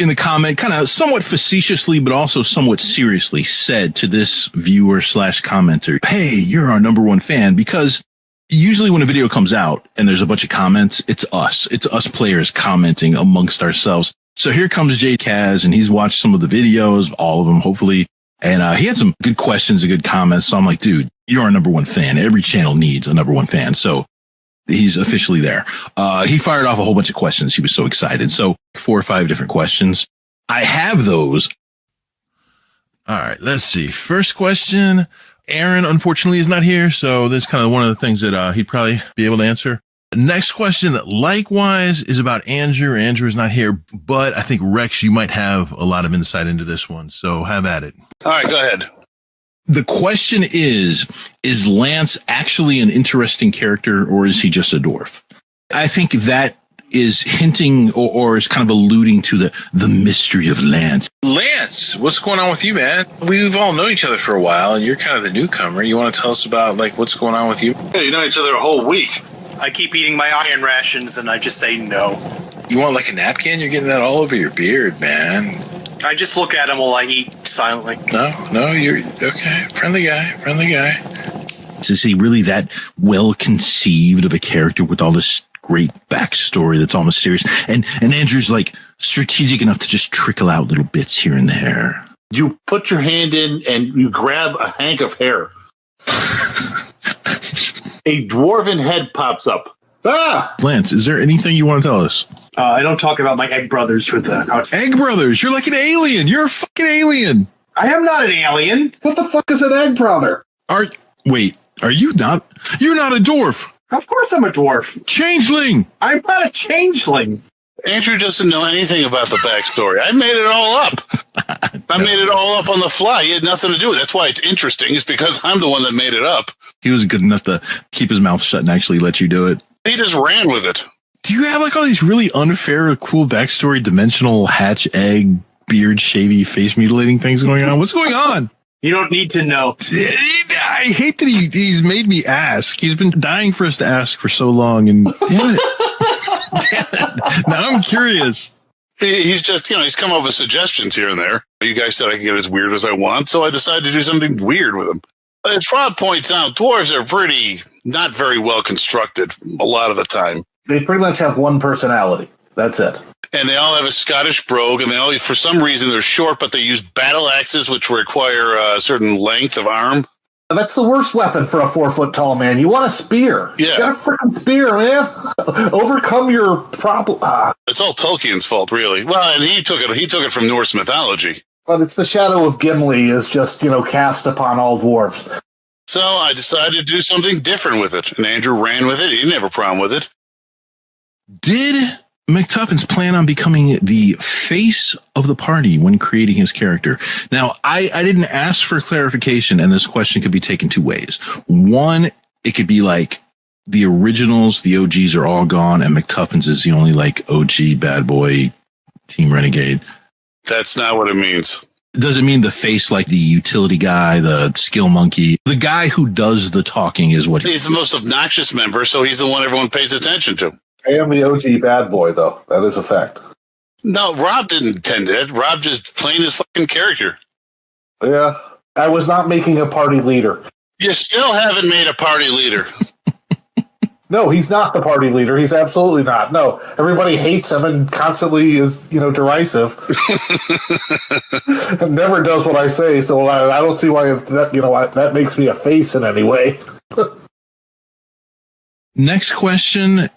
in the comment, kind of somewhat facetiously, but also somewhat seriously said to this viewer / commenter, hey, you're our number one fan, because usually when a video comes out and there's a bunch of comments, it's us players commenting amongst ourselves. So here comes Jay Kaz, and he's watched some of the videos, all of them, hopefully. And he had some good questions and good comments. So I'm like, dude, you're our number one fan. Every channel needs a number one fan. So he's officially there. He fired off a whole bunch of questions. He was so excited. So 4 or 5 different questions. I have those. All right, let's see. First question. Aaron, unfortunately, is not here. So this is kind of one of the things that he'd probably be able to answer. Next question, likewise, is about Andrew. Andrew is not here, but I think, Rex, you might have a lot of insight into this one. So have at it. All right, go ahead. The question is Lance actually an interesting character, or is he just a dwarf? I think that is hinting or is kind of alluding to the mystery of Lance. Lance, what's going on with you, man? We've all known each other for a while, and you're kind of the newcomer. You want to tell us about, like, what's going on with you? Yeah, you know each other a whole week. I keep eating my iron rations, and I just say no. You want, like, a napkin? You're getting that all over your beard, man. I just look at him while I eat silently. No, you're okay. Friendly guy. Is he really that well conceived of a character with all this great backstory that's all mysterious? And Andrew's like strategic enough to just trickle out little bits here and there. You put your hand in and you grab a hank of hair. A dwarven head pops up. Ah! Lance, is there anything you want to tell us? I don't talk about my egg brothers with the outside. Egg brothers, you're like an alien. You're a fucking alien. I am not an alien. What the fuck is an egg brother? Are you not? You're not a dwarf. Of course I'm a dwarf. Changeling. I'm not a changeling. Andrew doesn't know anything about the backstory. I made it all up. I made it all up on the fly. He had nothing to do with it. That's why it's interesting. It's because I'm the one that made it up. He was good enough to keep his mouth shut and actually let you do it. He just ran with it. Do you have like all these really unfair, cool backstory, dimensional hatch, egg, beard, shavy, face mutilating things going on? What's going on? You don't need to know. I hate that he's made me ask. He's been dying for us to ask for so long, and damn it. Now I'm curious. He's just, he's come up with suggestions here and there. You guys said I can get as weird as I want, so I decided to do something weird with him. As Rob points out, dwarves are pretty not very well constructed a lot of the time. They pretty much have one personality. That's it. And they all have a Scottish brogue, and they all, for some reason, they're short, but they use battle axes, which require a certain length of arm. That's the worst weapon for a 4-foot-tall man. You want a spear. Yeah. You got a freaking spear, man. Overcome your problem. It's all Tolkien's fault, really. Well, and he took it from Norse mythology. But it's the shadow of Gimli is just, cast upon all dwarves. So I decided to do something different with it, and Andrew ran with it. He didn't have a problem with it. Did McTuffins plan on becoming the face of the party when creating his character? Now, I didn't ask for clarification, and this question could be taken 2 ways. One, it could be like the originals, the OGs are all gone, and McTuffins is the only like OG bad boy team renegade. That's not what it means. Does it mean the face, like the utility guy, the skill monkey? The guy who does the talking is what he's the most obnoxious member, so he's the one everyone pays attention to. I am the OG bad boy, though. That is a fact. No, Rob didn't intend it. Rob just playing his fucking character. Yeah. I was not making a party leader. You still haven't made a party leader. No, he's not the party leader. He's absolutely not. No, everybody hates him and constantly is, derisive. And never does what I say, so I don't see why that makes me a face in any way. Next question.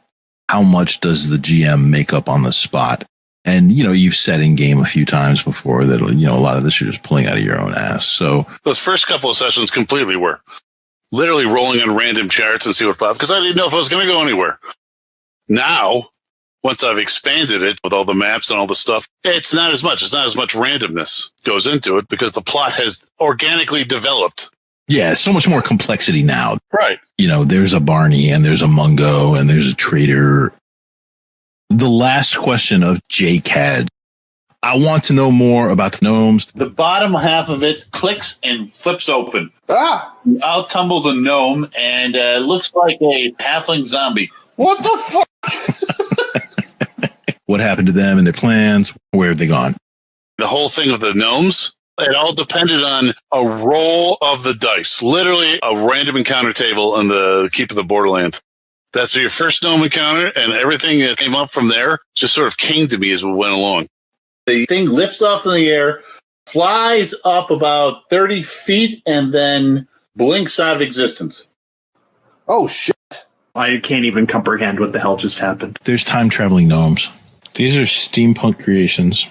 How much does the GM make up on the spot? And, you've said in game a few times before that, a lot of this you're just pulling out of your own ass. So those first couple of sessions completely were literally rolling on random charts and see what popped, because I didn't know if I was going to go anywhere. Now, once I've expanded it with all the maps and all the stuff, it's not as much. It's not as much randomness goes into it because the plot has organically developed. Yeah, so much more complexity now. Right. There's a Barney and there's a Mungo and there's a traitor. The last question of JCAD. I want to know more about the gnomes. The bottom half of it clicks and flips open. Out tumbles a gnome and looks like a halfling zombie. What the fuck? what happened to them and their plans, where have they gone? The whole thing of the gnomes, it all depended on a roll of the dice. Literally a random encounter table in the Keep of the Borderlands. That's your first gnome encounter, and everything that came up from there just sort of came to me as we went along. The thing lifts off in the air, flies up about 30 feet, and then blinks out of existence. Oh, shit. I can't even comprehend what the hell just happened. There's time traveling gnomes. These are steampunk creations.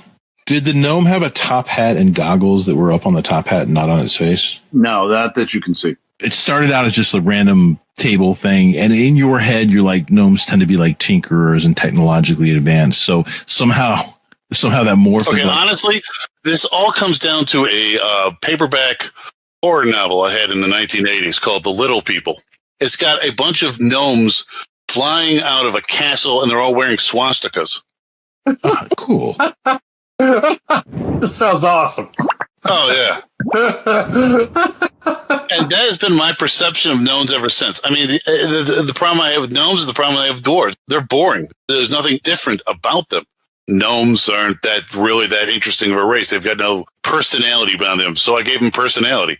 Did the gnome have a top hat and goggles that were up on the top hat and not on its face? No, that you can see. It started out as just a random table thing, and in your head, you're like, gnomes tend to be like tinkerers and technologically advanced. So somehow that morph. Okay, honestly, this all comes down to a paperback horror novel I had in the 1980s called The Little People. It's got a bunch of gnomes flying out of a castle, and they're all wearing swastikas. Cool. This sounds awesome. Oh, yeah. And that has been my perception of gnomes ever since. I mean, the problem I have with gnomes is the problem I have with dwarves. They're boring. There's nothing different about them. Gnomes aren't that interesting of a race. They've got no personality about them, so I gave them personality.